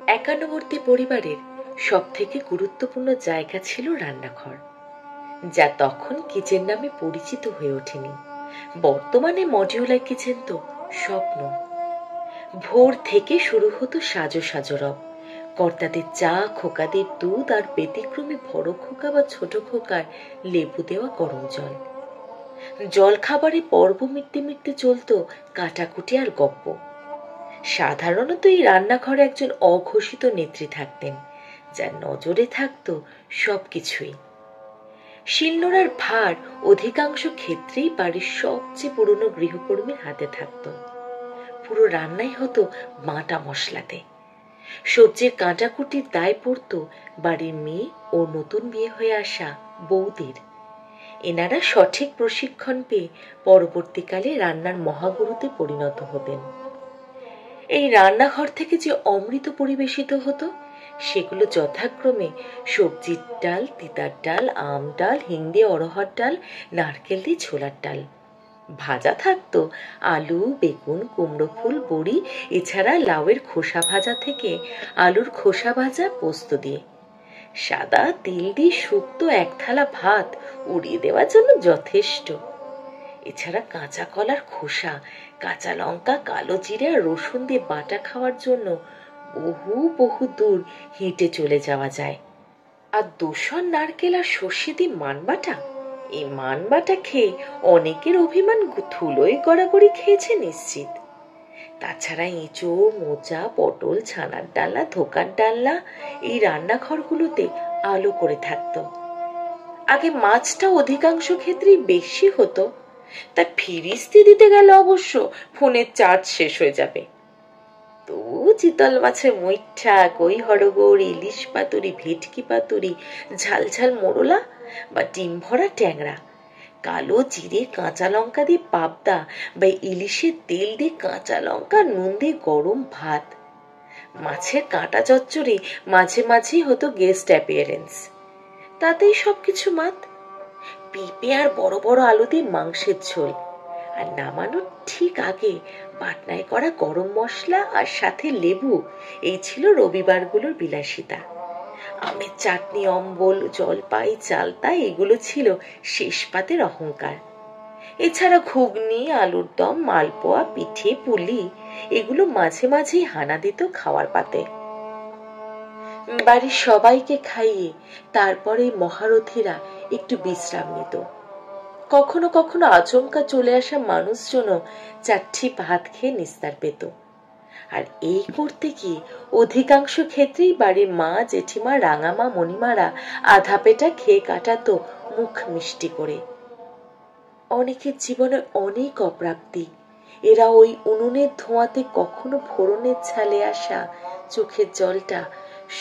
একান্নবর্তী পরিবারের সব থেকে গুরুত্বপূর্ণ জায়গা ছিল রান্নাঘর, যা তখন কিচেন নামে পরিচিত হয়ে ওঠেনি। বর্তমানে মডিউলার কিচেন তো স্বপ্ন। ভোর থেকে শুরু হতো সাজো সাজো রব, কর্তাদের চা, খোকাদের দুধ, আর ব্যতিক্রমী বড় খোকা বা ছোট খোকার লেবু দেওয়া গরম জল। জল খাবারে পর্ব মিটতে মিটতে চলতো কাটাকুটি আর গপ্প। সাধারণত এই রান্নাঘরে একজন অঘোষিত নেত্রী থাকতেন, যার নজরে থাকতো সবকিছুই। শিলনোড়ার ভার অধিকাংশ ক্ষেত্রেই বাড়ির সবচেয়ে পুরনো গৃহকর্মীর হাতে থাকতো। পুরো রান্নাই হতো বাটা মশলাতে। সবজির কাঁটাকুটির দায় পড়তো বাড়ির মেয়ে ও নতুন বিয়ে হয়ে আসা বৌদির। এনারা সঠিক প্রশিক্ষণ পেয়ে পরবর্তীকালে রান্নার মহাগুরুতে পরিণত হতেন। এই রান্নাঘর থেকে যে অমৃত পরিবেশিত হতো, সেগুলো যথাক্রমে সবজির ডাল, তিতার ডাল, আম ডাল, হিং দিয়ে অরহর ডাল, নারকেল দিয়ে ছোলার ডাল। ভাজা থাকতো আলু, বেগুন, কুমড়ো ফুল, বড়ি, এছাড়া লাউয়ের খোসা ভাজা থেকে আলুর খোসা ভাজা পোস্ত দিয়ে। সাদা তিল দিয়ে শুক্তো এক থালা ভাত উড়িয়ে দেওয়ার জন্য যথেষ্ট। এছাড়া কাঁচা কলার খোসা, কাঁচা লঙ্কা, কালো জিরে আর রসুন দিয়ে বাটা খাওয়ার জন্য বহু বহু দূর হেঁটে চলে যাওয়া যায়। আর দূষণ নারকেল আর সর্ষে দিয়ে মান বাটা, এই মান বাটা খেয়ে অনেকের অভিমান ধুলোয় গড়াগড়ি খেয়েছে নিশ্চিত। তাছাড়া এঁচোড়, মোচা, পটল, ছানার ডালনা, ধোকার ডালনা এই রান্নাঘরগুলোতে আলো করে থাকতো। আগে মাছটা অধিকাংশ ক্ষেত্রেই বেশি হতো, তাই ফিরিস্তি দিতে গেলে অবশ্য ফোনের চার্জ শেষ হয়ে যাবে। তবু চিতল মাছের মুইঠা, কই হরগোড়, ইলিশ পাতুরি, ভেটকি পাতুরি, ঝাল ঝাল মোরলা বা ডিম ভরা ট্যাংরা, কালো জিরে কাঁচা লঙ্কা দিয়ে পাবদা বা ইলিশের তেল দিয়ে কাঁচা লঙ্কা নুন দিয়ে গরম ভাত। মাছের কাঁটা চচ্চড়ি মাঝে মাঝেই হতো গেস্ট অ্যাপিয়ারেন্স, তাতেই সবকিছু মাত। পেঁপে আর বড় বড় আলু দিয়ে মাংসের ঝোল, আর নামানোর ঠিক আগে বাটনায় করা গরম মশলা আর সাথে লেবু, এই ছিল রবিবারগুলোর বিলাসিতা। আমের চাটনি, অম্বল, জলপাই, চালতা এগুলো ছিল শেষ পাতের অহংকার। এছাড়া ঘুগনি, আলুর দম, মালপোয়া, পিঠে, পুলি এগুলো মাঝে মাঝেই হানা দিত খাওয়ার পাতে। বাড়ির সবাইকে খাইয়ে তারপরে মহারথীরা একটু বিশ্রাম নিত। কখনো কখনো আচমকা চলে আসা মানুষজনও চারটি ভাত খেয়ে নিস্তার পেত। আর এই করতে গিয়ে অধিকাংশ ক্ষেত্রেই বাড়ির মা, জেঠিমা, রাঙামা, মণিমারা আধা পেটা খেয়ে কাটাতো মুখ মিষ্টি করে। অনেকের জীবনে অনেক অপ্রাপ্তি, এরা ওই উনুনের ধোঁয়াতে কখনো ফোড়নের ছালে আসা চোখের জলটা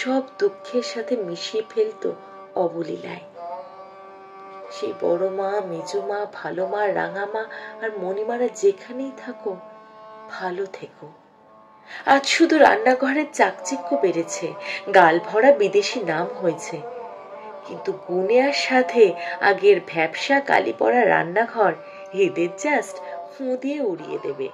সব দুঃখের সাথে মিশিয়ে ফেলতো অবলীলায়। সেই বড় মা, মেজো মা, ভালো মা, রাঙামা আর মণিমারা যেখানেই থাকো, ভালো থেকো। আজ শুধু রান্নাঘরের চাকচিক্য বেড়েছে, গাল ভরা বিদেশি নাম হয়েছে, কিন্তু গুণে আর সাথে আগের ভ্যাবসা কালি পড়া রান্নাঘর এদের জাস্ট ফুঁ দিয়ে উড়িয়ে দেবে।